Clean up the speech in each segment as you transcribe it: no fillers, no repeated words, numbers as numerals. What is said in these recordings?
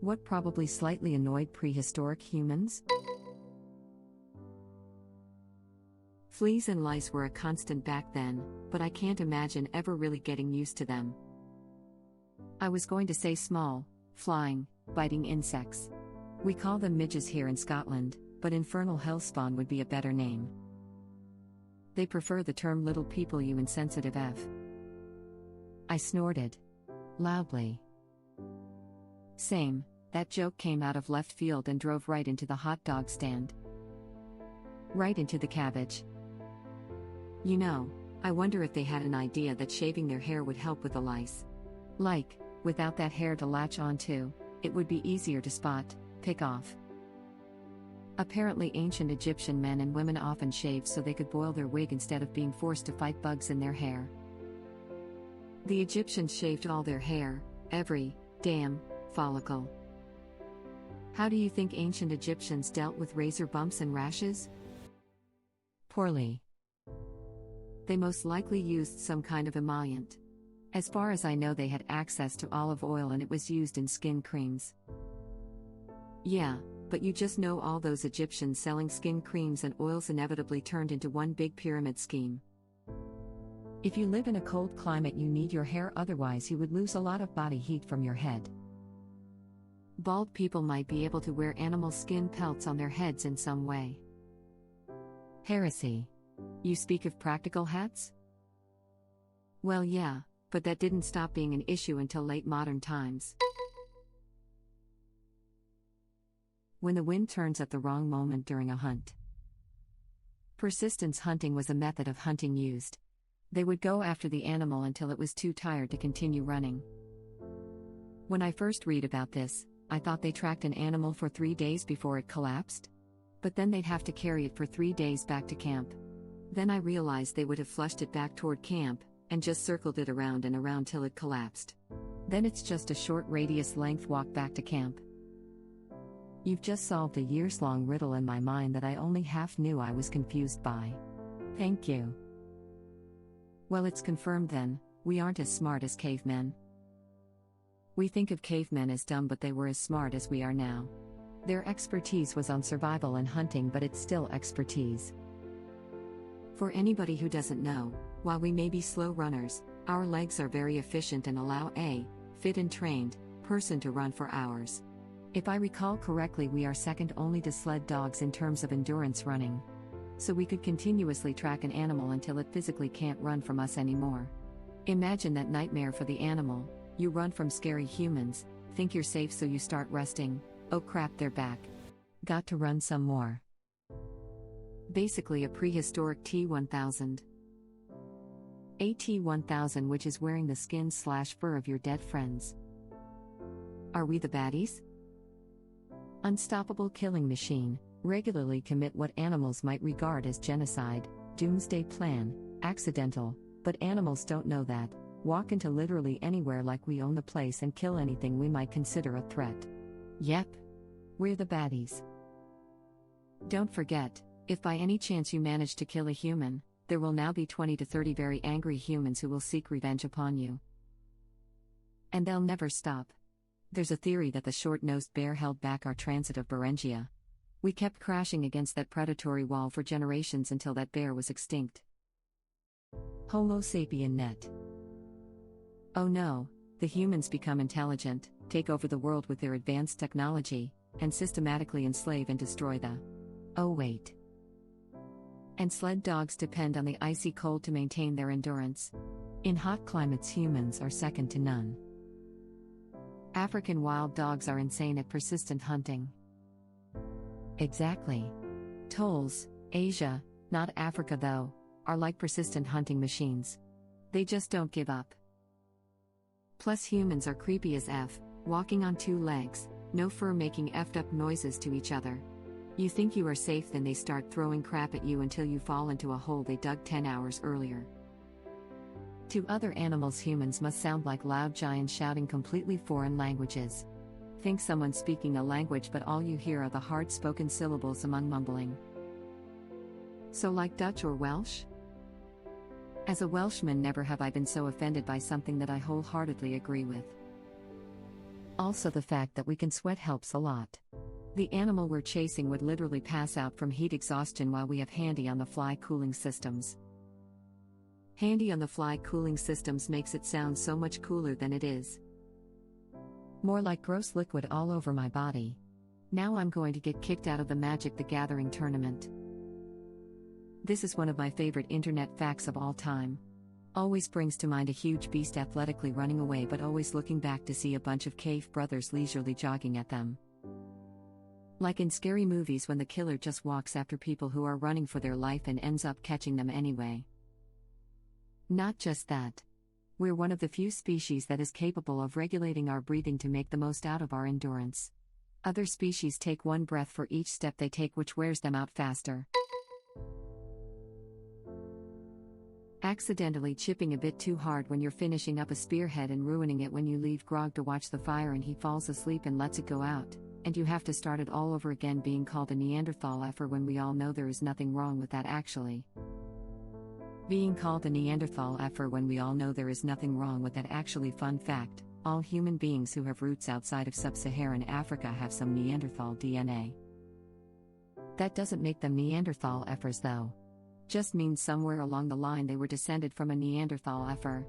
What probably slightly annoyed prehistoric humans? Fleas and lice were a constant back then, but I can't imagine ever really getting used to them. I was going to say small, flying, biting insects. We call them midges here in Scotland, but infernal hellspawn would be a better name. They prefer the term little people, you insensitive F. I snorted. Loudly. Same, that joke came out of left field and drove right into the hot dog stand. Right into the cabbage. You know, I wonder if they had an idea that shaving their hair would help with the lice. Like, without that hair to latch onto, it would be easier to spot, pick off. Apparently ancient Egyptian men and women often shaved so they could boil their wig instead of being forced to fight bugs in their hair. The Egyptians shaved all their hair, every damn follicle. How do you think ancient Egyptians dealt with razor bumps and rashes? Poorly. They most likely used some kind of emollient. As far as I know, they had access to olive oil and it was used in skin creams. Yeah, but you just know all those Egyptians selling skin creams and oils inevitably turned into one big pyramid scheme. If you live in a cold climate, you need your hair, otherwise you would lose a lot of body heat from your head. Bald people might be able to wear animal skin pelts on their heads in some way. Heresy. You speak of practical hats? Well, yeah, but that didn't stop being an issue until late modern times. When the wind turns at the wrong moment during a hunt. Persistence hunting was a method of hunting used. They would go after the animal until it was too tired to continue running. When I first read about this, I thought they tracked an animal for 3 days before it collapsed. But then they'd have to carry it for 3 days back to camp. Then I realized they would have flushed it back toward camp, and just circled it around and around till it collapsed. Then it's just a short radius length walk back to camp. You've just solved a years-long riddle in my mind that I only half knew I was confused by. Thank you. Well, it's confirmed then, we aren't as smart as cavemen. We think of cavemen as dumb, but they were as smart as we are now. Their expertise was on survival and hunting, but it's still expertise. For anybody who doesn't know, while we may be slow runners, our legs are very efficient and allow a fit and trained person to run for hours. If I recall correctly, we are second only to sled dogs in terms of endurance running. So we could continuously track an animal until it physically can't run from us anymore. Imagine that nightmare for the animal. You run from scary humans, think you're safe, so you start resting. Oh crap, they're back. Got to run some more. Basically a prehistoric T-1000. A T-1000 which is wearing the skin/fur of your dead friends. Are we the baddies? Unstoppable killing machine, regularly commit what animals might regard as genocide, doomsday plan, accidental, but animals don't know that. Walk into literally anywhere like we own the place and kill anything we might consider a threat. Yep. We're the baddies. Don't forget, if by any chance you manage to kill a human, there will now be 20 to 30 very angry humans who will seek revenge upon you. And they'll never stop. There's a theory that the short-nosed bear held back our transit of Beringia. We kept crashing against that predatory wall for generations until that bear was extinct. Homo sapien net. Oh no, the humans become intelligent, take over the world with their advanced technology, and systematically enslave and destroy the... Oh wait. And sled dogs depend on the icy cold to maintain their endurance. In hot climates, humans are second to none. African wild dogs are insane at persistent hunting. Exactly. Tolls, Asia, not Africa though, are like persistent hunting machines. They just don't give up. Plus humans are creepy as F, walking on 2 legs, no fur, making effed up noises to each other. You think you are safe, then they start throwing crap at you until you fall into a hole they dug 10 hours earlier. To other animals, humans must sound like loud giants shouting completely foreign languages. Think someone speaking a language but all you hear are the hard-spoken syllables among mumbling. So like Dutch or Welsh? As a Welshman, never have I been so offended by something that I wholeheartedly agree with. Also, the fact that we can sweat helps a lot. The animal we're chasing would literally pass out from heat exhaustion while we have handy-on-the-fly cooling systems. Handy-on-the-fly cooling systems makes it sound so much cooler than it is. More like gross liquid all over my body. Now I'm going to get kicked out of the Magic the Gathering tournament. This is one of my favorite internet facts of all time. Always brings to mind a huge beast athletically running away but always looking back to see a bunch of cave brothers leisurely jogging at them. Like in scary movies when the killer just walks after people who are running for their life and ends up catching them anyway. Not just that. We're one of the few species that is capable of regulating our breathing to make the most out of our endurance. Other species take one breath for each step they take, which wears them out faster. Accidentally chipping a bit too hard when you're finishing up a spearhead and ruining it when you leave Grog to watch the fire and he falls asleep and lets it go out, and you have to start it all over again, being called a Neanderthal effer when we all know there is nothing wrong with that actually. Being called a Neanderthal effer when we all know there is nothing wrong with that actually. Fun fact, all human beings who have roots outside of sub-Saharan Africa have some Neanderthal DNA. That doesn't make them Neanderthal effers though. Just means somewhere along the line they were descended from a Neanderthal effer.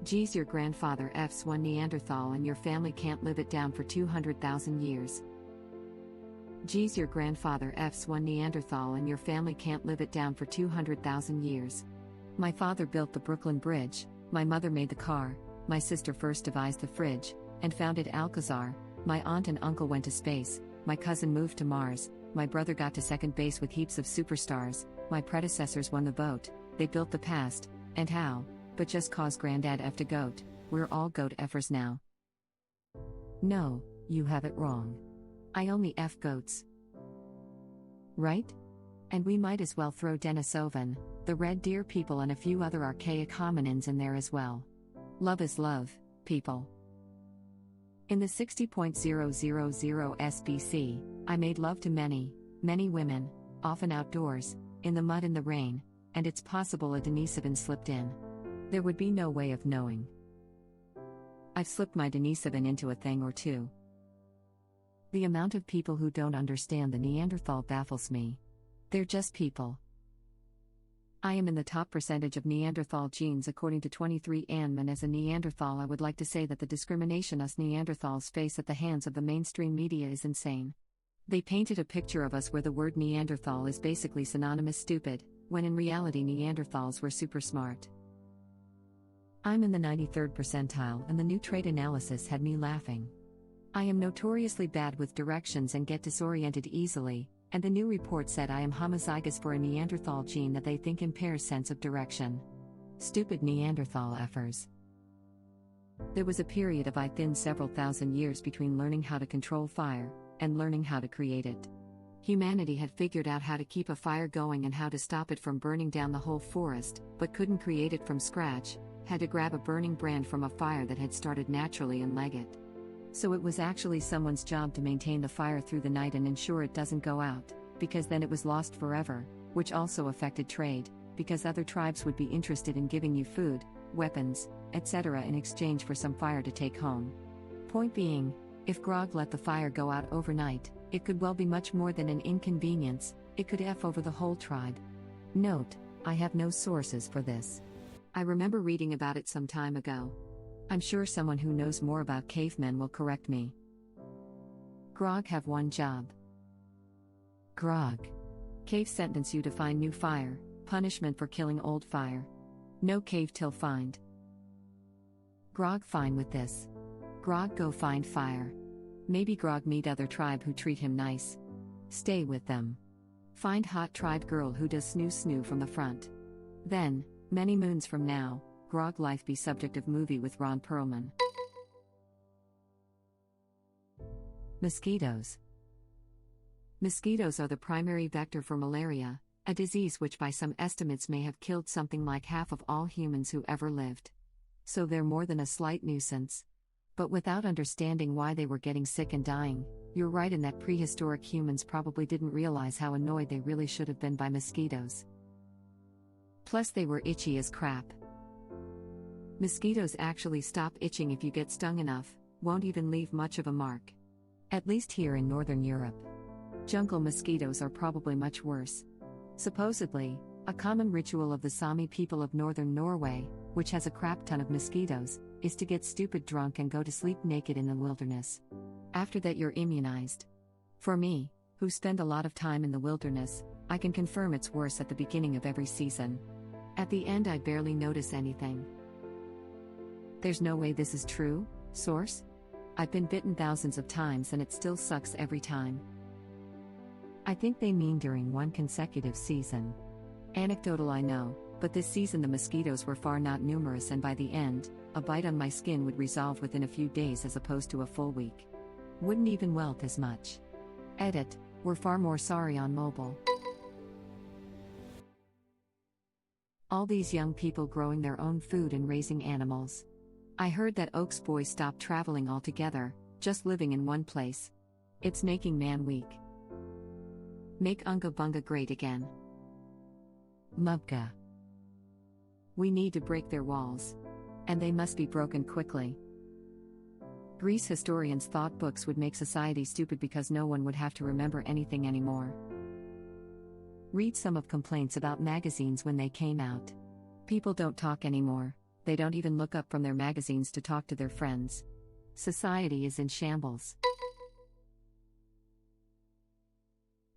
Geez, your grandfather F's one Neanderthal and your family can't live it down for 200,000 years. Geez, your grandfather F's one Neanderthal and your family can't live it down for 200,000 years. My father built the Brooklyn Bridge, my mother made the car, my sister first devised the fridge, and founded Alcazar, my aunt and uncle went to space, my cousin moved to Mars, my brother got to second base with heaps of superstars, my predecessors won the vote, they built the past, and how, but just cause Granddad F to goat, we're all goat effers now. No, you have it wrong. I only F goats. Right? And we might as well throw Denisovan, the red deer people and a few other archaic hominins in there as well. Love is love, people. In the 60.000 SBC, I made love to many, many women, often outdoors, in the mud and the rain, and it's possible a Denisovan slipped in. There would be no way of knowing. I've slipped my Denisovan into a thing or two. The amount of people who don't understand the Neanderthal baffles me. They're just people. I am in the top percentage of Neanderthal genes according to 23andMe, and as a Neanderthal I would like to say that the discrimination us Neanderthals face at the hands of the mainstream media is insane. They painted a picture of us where the word Neanderthal is basically synonymous stupid, when in reality Neanderthals were super smart. I'm in the 93rd percentile and the new trait analysis had me laughing. I am notoriously bad with directions and get disoriented easily, and the new report said I am homozygous for a Neanderthal gene that they think impairs sense of direction. Stupid Neanderthal effers. There was a period of several thousand years between learning how to control fire and learning how to create it. Humanity had figured out how to keep a fire going and how to stop it from burning down the whole forest, but couldn't create it from scratch, had to grab a burning brand from a fire that had started naturally and leg it. So it was actually someone's job to maintain the fire through the night and ensure it doesn't go out, because then it was lost forever, which also affected trade, because other tribes would be interested in giving you food, weapons, etc. in exchange for some fire to take home. Point being, if Grog let the fire go out overnight, it could well be much more than an inconvenience, it could F over the whole tribe. Note, I have no sources for this. I remember reading about it some time ago. I'm sure someone who knows more about cavemen will correct me. Grog have one job. Grog. Cave sentence you to find new fire, punishment for killing old fire. No cave till find. Grog fine with this. Grog go find fire. Maybe Grog meet other tribe who treat him nice. Stay with them. Find hot tribe girl who does snoo from the front. Then, many moons from now, Grog life be subject of movie with Ron Perlman. Mosquitoes. Mosquitoes are the primary vector for malaria, a disease which by some estimates may have killed something like half of all humans who ever lived. So they're more than a slight nuisance. But without understanding why they were getting sick and dying, you're right in that prehistoric humans probably didn't realize how annoyed they really should have been by mosquitoes. Plus they were itchy as crap. Mosquitoes actually stop itching if you get stung enough, won't even leave much of a mark. At least here in Northern Europe. Jungle mosquitoes are probably much worse. Supposedly, a common ritual of the Sami people of northern Norway, which has a crap ton of mosquitoes, is to get stupid drunk and go to sleep naked in the wilderness. After that, you're immunized. For me, who spend a lot of time in the wilderness, I can confirm it's worse at the beginning of every season. At the end, I barely notice anything. There's no way this is true, source? I've been bitten thousands of times and it still sucks every time. I think they mean during one consecutive season. Anecdotal, I know, but this season the mosquitoes were far not numerous, and by the end, a bite on my skin would resolve within a few days as opposed to a full week. Wouldn't even welt as much. Edit, we're far more sorry on mobile. All these young people growing their own food and raising animals. I heard that Oaks boys stopped traveling altogether, just living in one place. It's making man weak. Make Unga Bunga great again. Mubga. We need to break their walls. And they must be broken quickly. Greece historians thought books would make society stupid because no one would have to remember anything anymore. Read some of complaints about magazines when they came out. People don't talk anymore. They don't even look up from their magazines to talk to their friends. Society is in shambles.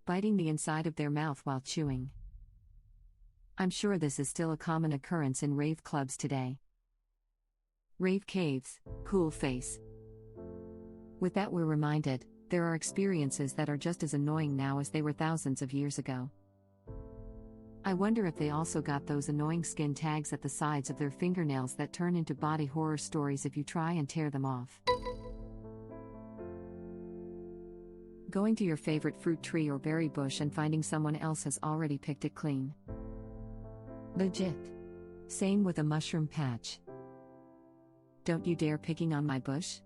Biting the inside of their mouth while chewing. I'm sure this is still a common occurrence in rave clubs today. Rave caves, cool face. With that, we're reminded, there are experiences that are just as annoying now as they were thousands of years ago. I wonder if they also got those annoying skin tags at the sides of their fingernails that turn into body horror stories if you try and tear them off. Going to your favorite fruit tree or berry bush and finding someone else has already picked it clean. Legit. Same with a mushroom patch. Don't you dare picking on my bush?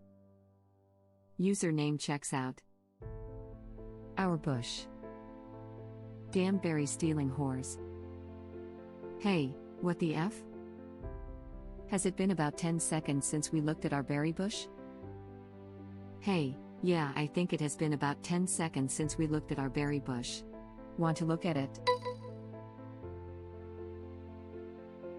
Username checks out. Our bush. Damn berry stealing whores. Hey, what the F? Has it been about 10 seconds since we looked at our berry bush? Hey, yeah, I think it has been about 10 seconds since we looked at our berry bush. Want to look at it?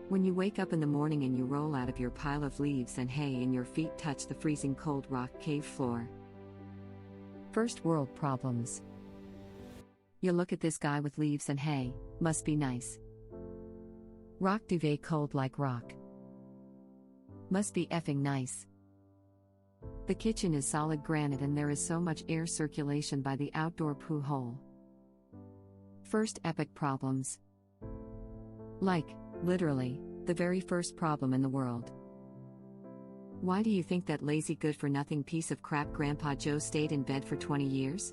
When you wake up in the morning and you roll out of your pile of leaves and hay and your feet touch the freezing cold rock cave floor. First world problems. You look at this guy with leaves and hay, must be nice. Rock duvet cold like rock. Must be effing nice. The kitchen is solid granite and there is so much air circulation by the outdoor poo hole. First epic problems. Like, literally, the very first problem in the world. Why do you think that lazy good-for-nothing piece of crap Grandpa Joe stayed in bed for 20 years?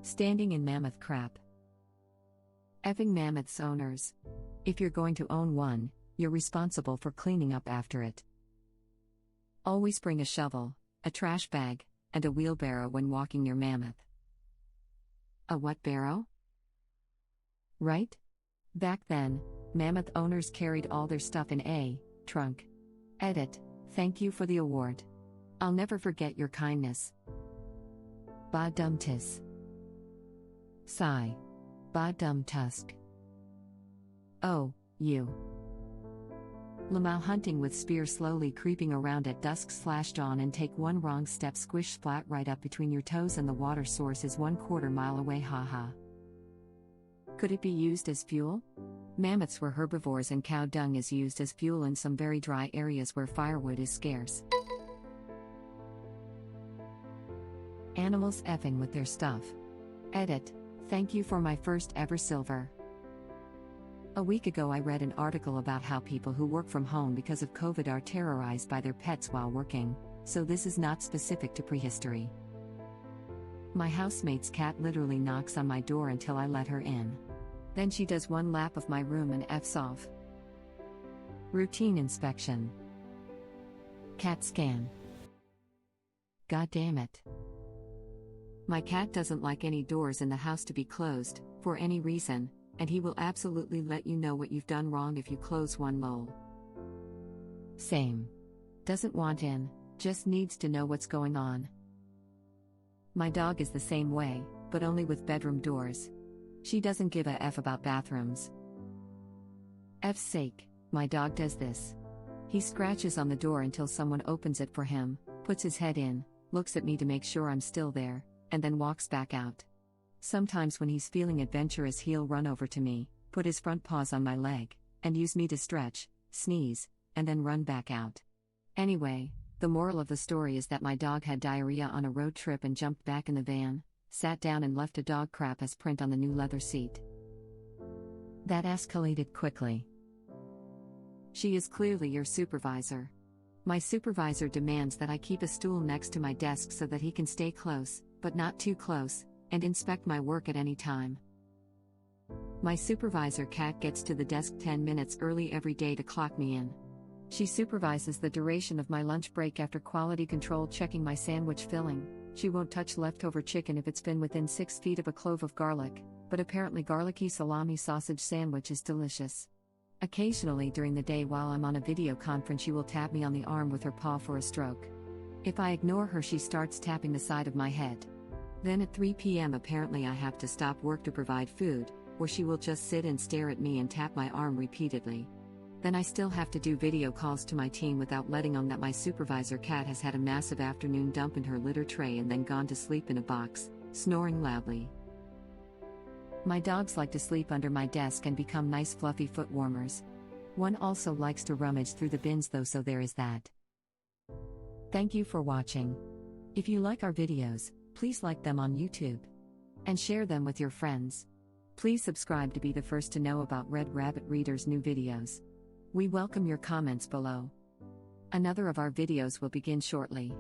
Standing in mammoth crap. Effing mammoths owners. If you're going to own one, you're responsible for cleaning up after it. Always bring a shovel, a trash bag, and a wheelbarrow when walking your mammoth. A what barrow? Right? Back then, mammoth owners carried all their stuff in a trunk. Edit, thank you for the award. I'll never forget your kindness. Ba dum tis. Sigh. Ba dum tusk. Oh, you. Lamau hunting with spear slowly creeping around at dusk/dawn and take one wrong step squish splat right up between your toes and the water source is 1/4 mile away haha. Could it be used as fuel? Mammoths were herbivores and cow dung is used as fuel in some very dry areas where firewood is scarce. Animals effing with their stuff. Edit, thank you for my first ever silver. A week ago I read an article about how people who work from home because of COVID are terrorized by their pets while working, so this is not specific to prehistory. My housemate's cat literally knocks on my door until I let her in. Then she does one lap of my room and F's off. Routine inspection. Cat scan. God damn it. My cat doesn't like any doors in the house to be closed, for any reason, and he will absolutely let you know what you've done wrong if you close one lol. Same. Doesn't want in, just needs to know what's going on. My dog is the same way, but only with bedroom doors. She doesn't give a F about bathrooms. F's sake, my dog does this. He scratches on the door until someone opens it for him, puts his head in, looks at me to make sure I'm still there, and then walks back out. Sometimes when he's feeling adventurous, he'll run over to me, put his front paws on my leg, and use me to stretch, sneeze, and then run back out. Anyway, the moral of the story is that my dog had diarrhea on a road trip and jumped back in the van, sat down and left a dog crap as print on the new leather seat. That escalated quickly. She is clearly your supervisor. My supervisor demands that I keep a stool next to my desk so that he can stay close, but not too close, and inspect my work at any time. My supervisor cat gets to the desk 10 minutes early every day to clock me in. She supervises the duration of my lunch break after quality control checking my sandwich filling. She won't touch leftover chicken if it's been within 6 feet of a clove of garlic, but apparently garlicky salami sausage sandwich is delicious. Occasionally during the day while I'm on a video conference, she will tap me on the arm with her paw for a stroke. If I ignore her, she starts tapping the side of my head. Then at 3 p.m. apparently I have to stop work to provide food, or she will just sit and stare at me and tap my arm repeatedly. Then I still have to do video calls to my team without letting on that my supervisor cat has had a massive afternoon dump in her litter tray and then gone to sleep in a box, snoring loudly. My dogs like to sleep under my desk and become nice fluffy foot warmers. One also likes to rummage through the bins though, so there is that. Thank you for watching. If you like our videos, please like them on YouTube. And share them with your friends. Please subscribe to be the first to know about Red Rabbit Reader's new videos. We welcome your comments below. Another of our videos will begin shortly.